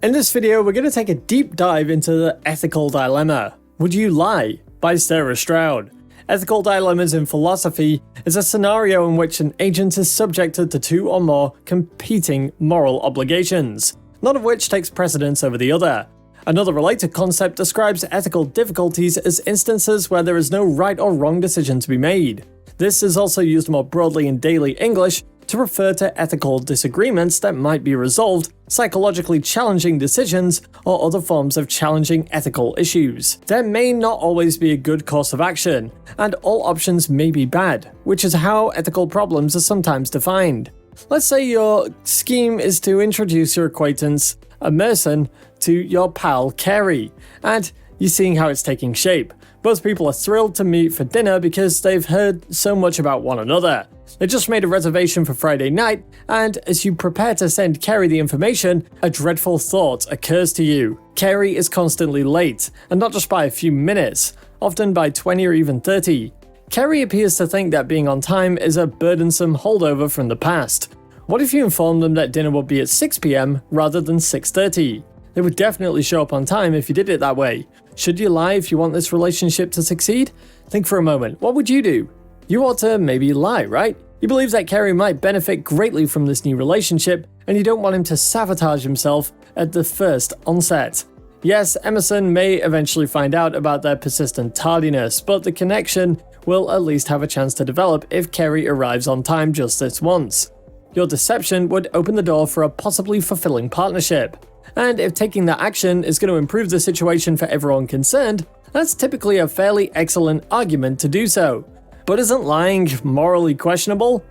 In this video, we're going to take a deep dive into the ethical dilemma. Would you lie? By Stroud. Ethical dilemmas in philosophy is a scenario in which an agent is subjected to two or more competing moral obligations, none of which takes precedence over the other. Another related concept describes ethical difficulties as instances where there is no right or wrong decision to be made. This is also used more broadly in daily English to refer to ethical disagreements that might be resolved, psychologically challenging decisions, or other forms of challenging ethical issues. There may not always be a good course of action, and all options may be bad, which is how ethical problems are sometimes defined. Let's say your scheme is to introduce your acquaintance, Emerson, to your pal Carey, and you're seeing how it's taking shape. Both people are thrilled to meet for dinner because they've heard so much about one another. They just made a reservation for Friday night, and as you prepare to send Carey the information, a dreadful thought occurs to you. Carey is constantly late, and not just by a few minutes, often by 20 or even 30. Carey appears to think that being on time is a burdensome holdover from the past. What if you inform them that dinner will be at 6 PM rather than 6:30? They would definitely show up on time if you did it that way. Should you lie if you want this relationship to succeed? Think for a moment, what would you do? You ought to maybe lie, right? You believe that Carey might benefit greatly from this new relationship, and you don't want him to sabotage himself at the first onset. Yes, Emerson may eventually find out about their persistent tardiness, but the connection will at least have a chance to develop if Carey arrives on time just this once. Your deception would open the door for a possibly fulfilling partnership. And if taking that action is going to improve the situation for everyone concerned, that's typically a fairly excellent argument to do so. But isn't lying morally questionable?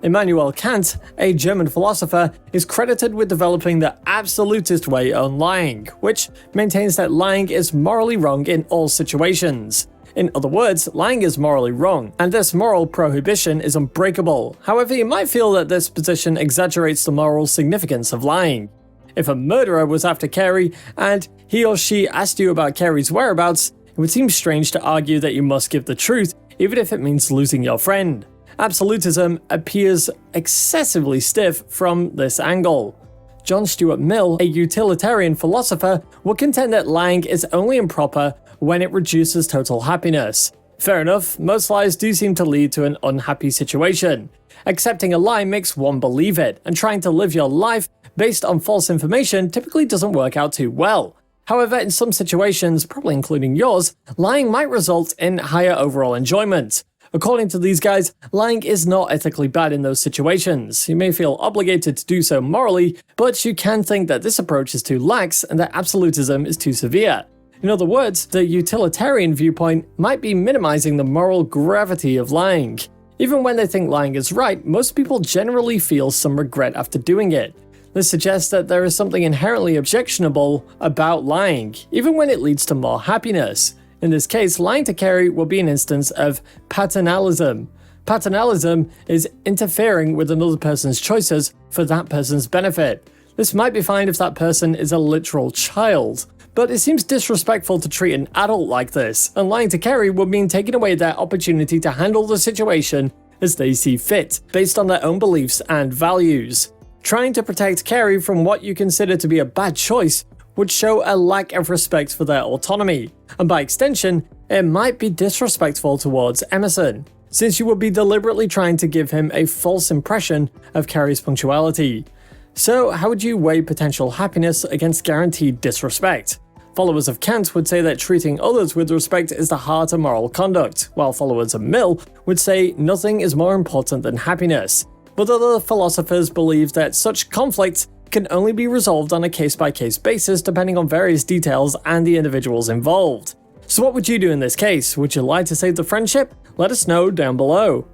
Immanuel Kant, a German philosopher, is credited with developing the absolutist way on lying, which maintains that lying is morally wrong in all situations. In other words, lying is morally wrong, and this moral prohibition is unbreakable. However, you might feel that this position exaggerates the moral significance of lying. If a murderer was after Carey, and he or she asked you about Carey's whereabouts, it would seem strange to argue that you must give the truth, even if it means losing your friend. Absolutism appears excessively stiff from this angle. John Stuart Mill, a utilitarian philosopher, would contend that lying is only improper when it reduces total happiness. Fair enough, most lies do seem to lead to an unhappy situation. Accepting a lie makes one believe it, and trying to live your life based on false information typically doesn't work out too well. However, in some situations, probably including yours, lying might result in higher overall enjoyment. According to these guys, lying is not ethically bad in those situations. You may feel obligated to do so morally, but you can think that this approach is too lax and that absolutism is too severe. In other words, the utilitarian viewpoint might be minimizing the moral gravity of lying. Even when they think lying is right, most people generally feel some regret after doing it. This suggests that there is something inherently objectionable about lying, even when it leads to more happiness. In this case, lying to Carey will be an instance of paternalism. Paternalism is interfering with another person's choices for that person's benefit. This might be fine if that person is a literal child, but it seems disrespectful to treat an adult like this, and lying to Carey would mean taking away their opportunity to handle the situation as they see fit, based on their own beliefs and values. Trying to protect Carey from what you consider to be a bad choice would show a lack of respect for their autonomy, and by extension, it might be disrespectful towards Emerson, since you would be deliberately trying to give him a false impression of Carey's punctuality. So, how would you weigh potential happiness against guaranteed disrespect? Followers of Kant would say that treating others with respect is the heart of moral conduct, while followers of Mill would say nothing is more important than happiness. But other philosophers believe that such conflicts can only be resolved on a case-by-case basis depending on various details and the individuals involved. So what would you do in this case? Would you lie to save the friendship? Let us know down below.